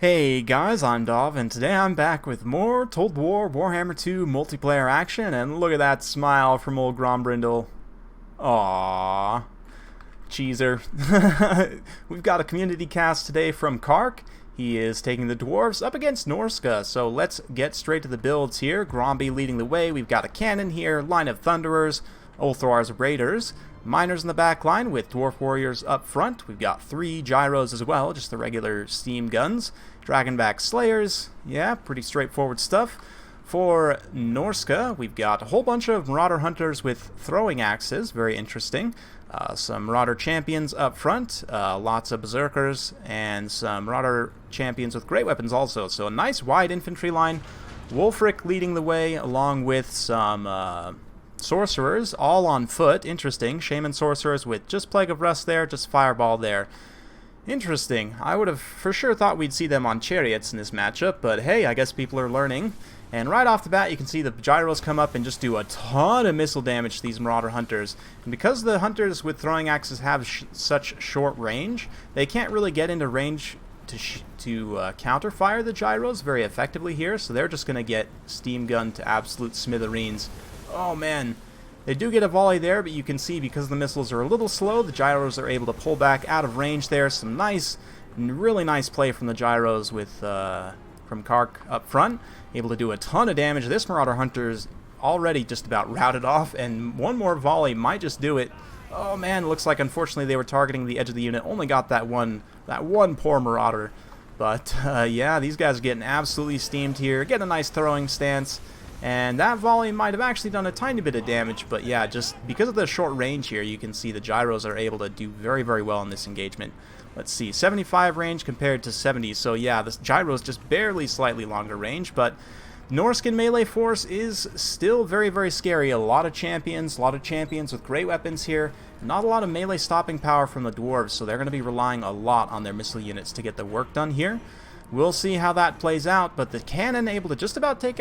Hey guys, I'm Dov, and today I'm back with more Total War Warhammer 2 multiplayer action, and look at that smile from old Grombrindle. Aww. Cheeser. We've got a community cast today from Kark. He is taking the Dwarfs up against Norsca, so let's get straight to the builds here. GROMBI leading the way. We've got a cannon here, line of Thunderers, Ulthrar's Raiders, Miners in the back line with Dwarf Warriors up front. We've got 3 gyros as well, just the regular steam guns. Dragonback Slayers, yeah, pretty straightforward stuff. For Norsca, we've got a whole bunch of Marauder Hunters with throwing axes, very interesting. Some Marauder Champions up front, lots of Berserkers, and some Marauder Champions with great weapons also. So a nice wide infantry line. Wulfric leading the way along with some Sorcerers, all on foot. Interesting. Shaman Sorcerers with just Plague of Rust there, just Fireball there. Interesting. I would have for sure thought we'd see them on chariots in this matchup, but hey, I guess people are learning. And right off the bat, you can see the gyros come up and just do a ton of missile damage to these Marauder Hunters. And because the Hunters with throwing axes have such short range, they can't really get into range to counter-fire the gyros very effectively here, so they're just going to get steam gunned to absolute smithereens. Oh man, they do get a volley there, but you can see because the missiles are a little slow, the gyros are able to pull back out of range there. Some nice, really nice play from the gyros with from Kark up front, able to do a ton of damage. This Marauder Hunter's already just about routed off, and one more volley might just do it. Oh man, looks like unfortunately they were targeting the edge of the unit, only got that one poor Marauder. But yeah, these guys are getting absolutely steamed here, getting a nice throwing stance. And that volley might have actually done a tiny bit of damage, but yeah, just because of the short range here, you can see the gyros are able to do very, very well in this engagement. Let's see, 75 range compared to 70, so yeah, this gyros just barely slightly longer range, but Norscan melee force is still very, very scary. A lot of champions with great weapons here. Not a lot of melee stopping power from the dwarves, so they're going to be relying a lot on their missile units to get the work done here. We'll see how that plays out, but the cannon able to just about take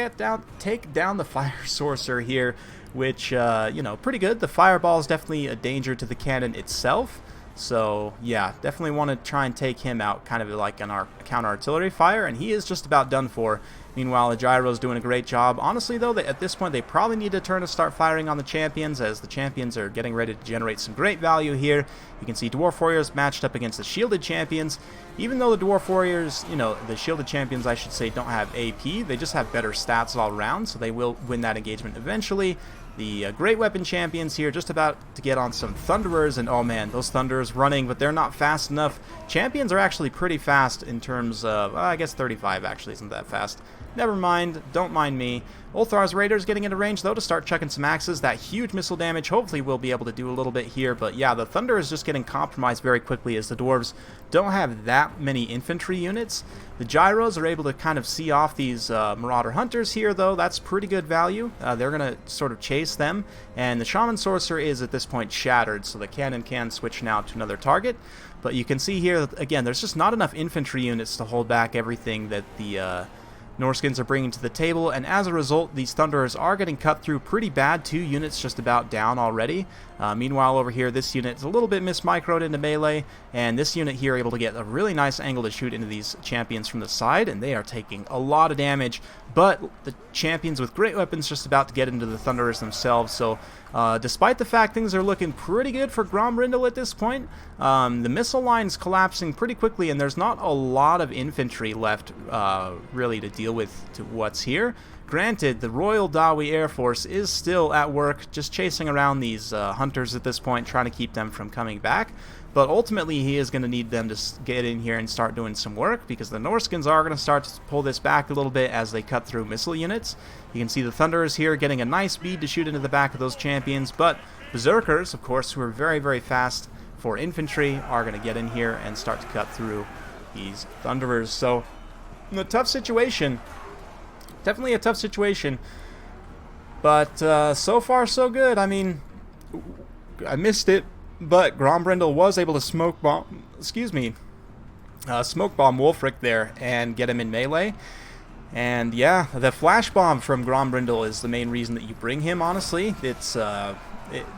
down the fire sorcerer here, which, you know, pretty good. The fireball is definitely a danger to the cannon itself, so yeah, definitely want to try and take him out, kind of like on our counter artillery fire, and he is just about done for. Meanwhile, the gyro's doing a great job. Honestly, though, at this point, they probably need to turn to start firing on the champions, as the champions are getting ready to generate some great value here. You can see Dwarf Warriors matched up against the shielded champions. Even though the Dwarf Warriors, you know, the shielded champions, I should say, don't have AP, they just have better stats all around, so they will win that engagement eventually. The great weapon champions here just about to get on some Thunderers, and oh man, those Thunderers running, but they're not fast enough. Champions are actually pretty fast in terms of, I guess 35 actually isn't that fast. Never mind, don't mind me. Ulthrar's Raiders getting into range though to start chucking some axes. That huge missile damage hopefully we'll be able to do a little bit here, but yeah, the Thunder is just getting compromised very quickly as the dwarves don't have that many infantry units. The gyros are able to kind of see off these Marauder Hunters here though. That's pretty good value. They're going to sort of chase them, and the Shaman Sorcerer is at this point shattered, so the cannon can switch now to another target. But you can see here, again, there's just not enough infantry units to hold back everything that the Norscans are bringing to the table, and as a result, these Thunderers are getting cut through pretty bad. 2 units just about down already. Meanwhile, over here, this unit is a little bit mismicroed into melee, and this unit here able to get a really nice angle to shoot into these champions from the side, and they are taking a lot of damage. But the champions with great weapons just about to get into the Thunderers themselves, so despite the fact things are looking pretty good for Grombrindle at this point, the missile line's collapsing pretty quickly, and there's not a lot of infantry left really to deal with to what's here. Granted, the Royal Dawi Air Force is still at work, just chasing around these hunters at this point, trying to keep them from coming back. But ultimately, he is going to need them to get in here and start doing some work, because the Norscans are going to start to pull this back a little bit as they cut through missile units. You can see the Thunderers here getting a nice bead to shoot into the back of those champions, but Berserkers, of course, who are very, very fast for infantry, are going to get in here and start to cut through these Thunderers. So, in a tough situation. Definitely a tough situation, but so far so good. I mean, I missed it, but Grombrindle was able to smoke bomb Wulfric there and get him in melee. And yeah, the flash bomb from Grombrindle is the main reason that you bring him, honestly. It's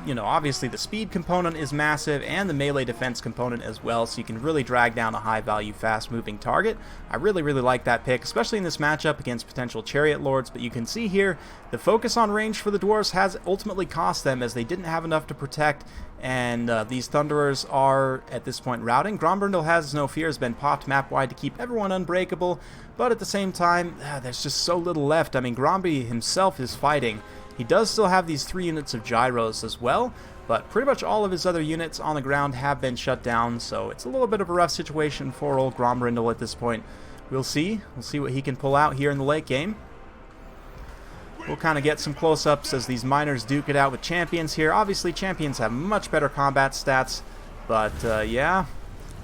you know, obviously the speed component is massive and the melee defense component as well, so you can really drag down a high value, fast moving target. I really like that pick, especially in this matchup against potential Chariot Lords, but you can see here the focus on range for the Dwarves has ultimately cost them, as they didn't have enough to protect, and these Thunderers are at this point routing. Grombrindle has no fear, has been popped map wide to keep everyone unbreakable, but at the same time, there's just so little left. I mean, GROMBI himself is fighting. He does still have these 3 units of GYROS as well, but pretty much all of his other units on the ground have been shut down, so it's a little bit of a rough situation for old Grombrindle at this point. We'll see what he can pull out here in the late game. We'll kind of get some close-ups as these miners duke it out with champions here. Obviously, champions have much better combat stats, but yeah,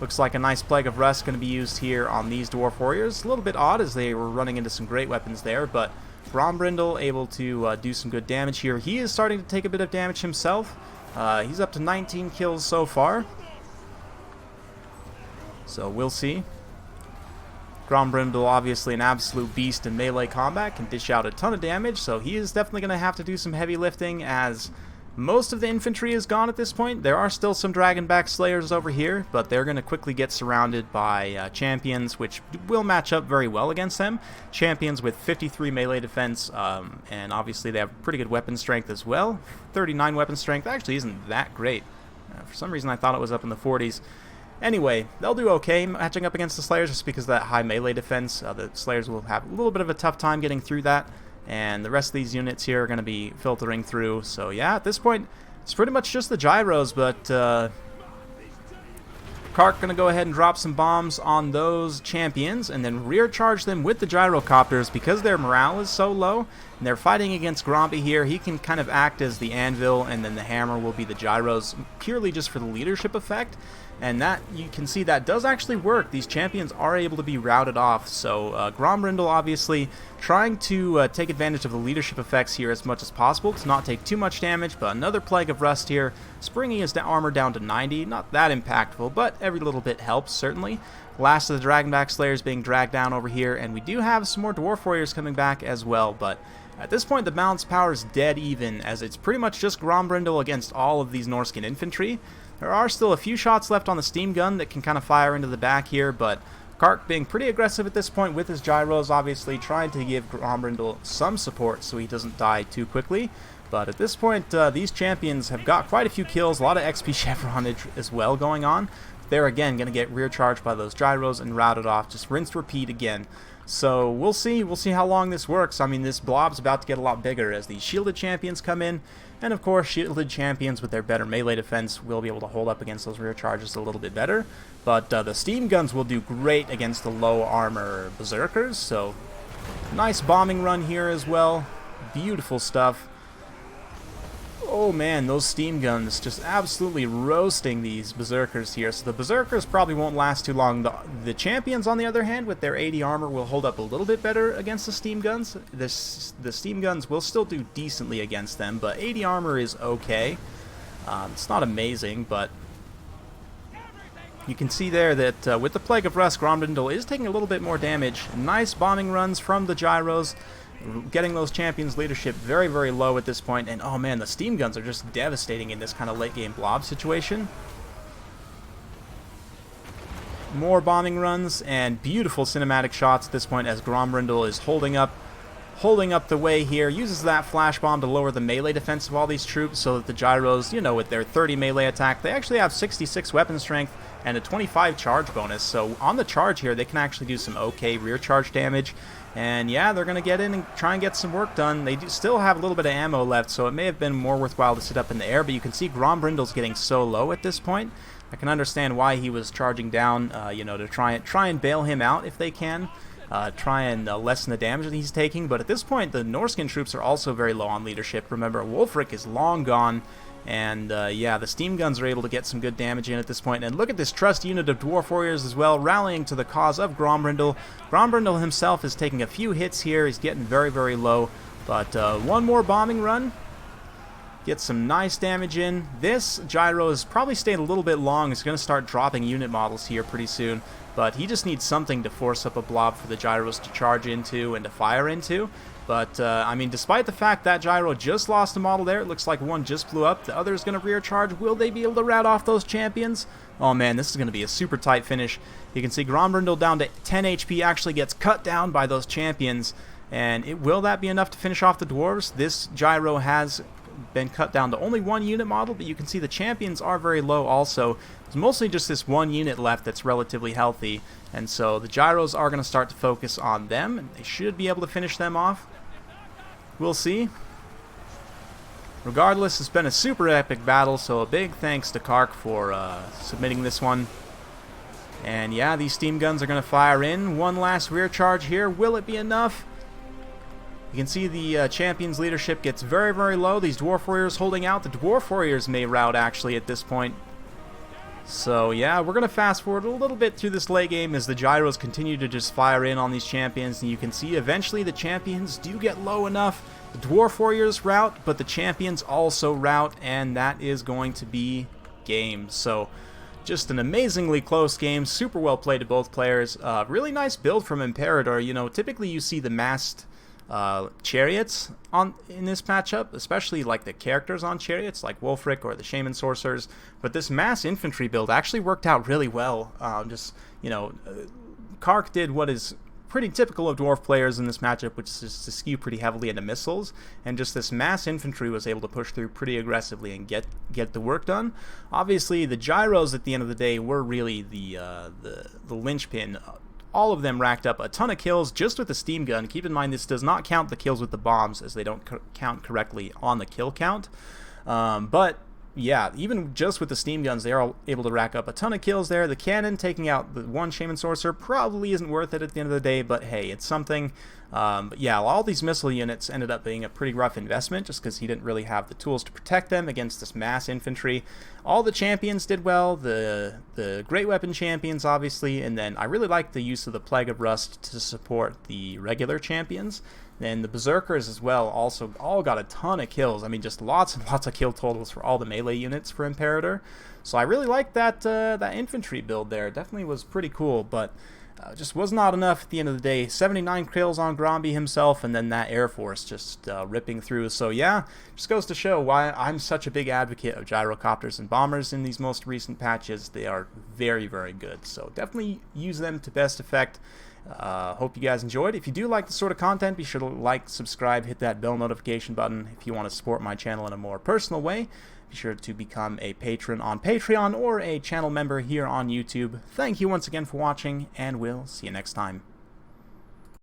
looks like a nice Plague of Rust going to be used here on these Dwarf Warriors. A little bit odd as they were running into some great weapons there, but Grombrindle able to do some good damage here. He is starting to take a bit of damage himself. He's up to 19 kills so far. So we'll see. Grombrindle, obviously an absolute beast in melee combat, can dish out a ton of damage, so he is definitely going to have to do some heavy lifting, as most of the infantry is gone at this point. There are still some Dragonback Slayers over here, but they're going to quickly get surrounded by champions, which will match up very well against them. Champions with 53 melee defense, and obviously they have pretty good weapon strength as well. 39 weapon strength actually isn't that great. For some reason I thought it was up in the 40s. Anyway, they'll do okay matching up against the Slayers just because of that high melee defense. The Slayers will have a little bit of a tough time getting through that, and the rest of these units here are going to be filtering through. So yeah, at this point, it's pretty much just the GYROS, but Kark going to go ahead and drop some bombs on those champions and then rear charge them with the gyrocopters. Because their morale is so low and they're fighting against GROMBI here, he can kind of act as the anvil, and then the hammer will be the GYROS, purely just for the leadership effect. And that, you can see, that does actually work. These champions are able to be routed off. So Grombrindle obviously trying to take advantage of the leadership effects here as much as possible to not take too much damage. But another Plague of Rust here, springing his armor down to 90. Not that impactful, but every little bit helps, certainly. Last of the Dragonback Slayers being dragged down over here, and we do have some more Dwarf Warriors coming back as well. But at this point, the balance power is dead even, as it's pretty much just Grombrindle against all of these Norscan infantry. There are still a few shots left on the steam gun that can kind of fire into the back here, but Kark being pretty aggressive at this point with his GYROS, obviously trying to give Grombrindle some support so he doesn't die too quickly. But at this point, these champions have got quite a few kills, a lot of XP chevronage as well going on. They're again going to get rear charged by those GYROS and routed off, just rinse repeat again. So we'll see how long this works. I mean, this blob's about to get a lot bigger as these shielded champions come in, and of course shielded champions with their better melee defense will be able to hold up against those rear charges a little bit better. But the steam guns will do great against the low armor berserkers, so nice bombing run here as well. Beautiful stuff. Oh man, those steam guns just absolutely roasting these berserkers here. So the berserkers probably won't last too long. The champions, on the other hand, with their 80 armor, will hold up a little bit better against the steam guns. The steam guns will still do decently against them, but 80 armor is okay. It's not amazing, but you can see there that with the Plague of Rust, Grombrindle is taking a little bit more damage. Nice bombing runs from the GYROS, getting those champions' leadership very, very low at this point. And oh man, the steam guns are just devastating in this kind of late game blob situation. More bombing runs and beautiful cinematic shots at this point as Grombrindle is holding up the way here. Uses that flash bomb to lower the melee defense of all these troops so that the GYROS, you know, with their 30 melee attack, they actually have 66 weapon strength and a 25 charge bonus. So on the charge here, they can actually do some okay rear charge damage. And yeah, they're going to get in and try and get some work done. They do still have a little bit of ammo left, so it may have been more worthwhile to sit up in the air, but you can see Grombrindle's getting so low at this point. I can understand why he was charging down, you know, to try and bail him out if they can. Try and lessen the damage that he's taking, but at this point the Norscan troops are also very low on leadership. Remember, Wulfric is long gone, and yeah, the steam guns are able to get some good damage in at this point. And look at this trust unit of Dwarf Warriors as well, rallying to the cause of Grombrindle. Grombrindle himself is taking a few hits here, he's getting very, very low, but one more bombing run. Get some nice damage in. This GYROS probably stayed a little bit long. It's going to start dropping unit models here pretty soon. but he just needs something to force up a blob for the gyros to charge into and to fire into. But, I mean, despite the fact that gyro just lost a model there, it looks like one just blew up, the other is going to rear charge. Will they be able to rat off those champions? Oh man, this is going to be a super tight finish. You can see GROMBI down to 10 HP actually gets cut down by those champions. And will that be enough to finish off the dwarves? This gyro has been cut down to only 1 unit model, but you can see the champions are very low also. There's mostly just this 1 unit left that's relatively healthy, and so the gyros are going to start to focus on them, and they should be able to finish them off. We'll see. Regardless, it's been a super epic battle, so a big thanks to Kark for submitting this one. And yeah, these steam guns are going to fire in. One last rear charge here. Will it be enough? You can see the champion's leadership gets very, very low. These dwarf warriors holding out. The dwarf warriors may rout actually at this point. So yeah, we're going to fast forward a little bit through this late game as the gyros continue to just fire in on these champions. And you can see eventually the champions do get low enough. The dwarf warriors rout, but the champions also rout. And that is going to be game. So just an amazingly close game. Super well played to both players. Really nice build from Imperator. You know, typically you see the massed chariots in this matchup, especially like the characters on chariots like Wolfric or the Shaman Sorcerers, but this mass infantry build actually worked out really well. Kark did what is pretty typical of dwarf players in this matchup, which is to skew pretty heavily into missiles, and just this mass infantry was able to push through pretty aggressively and get the work done. Obviously the gyros at the end of the day were really the linchpin. All of them racked up a ton of kills just with the steam gun. Keep in mind this does not count the kills with the bombs, as they don't count correctly on the kill count. But yeah, even just with the steam guns, they are able to rack up a ton of kills there. The cannon taking out the one Shaman Sorcerer probably isn't worth it at the end of the day, but hey, it's something. But yeah, all these missile units ended up being a pretty rough investment just because he didn't really have the tools to protect them against this mass infantry. All the champions did well, the great weapon champions obviously, and then I really like the use of the Plague of Rust to support the regular champions. Then the Berserkers as well also all got a ton of kills. I mean, just lots and lots of kill totals for all the melee units for Imperator. So I really like that that infantry build there. It definitely was pretty cool, but just was not enough at the end of the day. 79 kills on GROMBI himself, and then that Air Force just ripping through. So yeah, just goes to show why I'm such a big advocate of gyrocopters and bombers in these most recent patches. They are very, very good. So definitely use them to best effect. Hope you guys enjoyed. If you do like this sort of content, be sure to like, subscribe, hit that bell notification button. If you want to support my channel in a more personal way, be sure to become a patron on Patreon or a channel member here on YouTube. Thank you once again for watching, and we'll see you next time.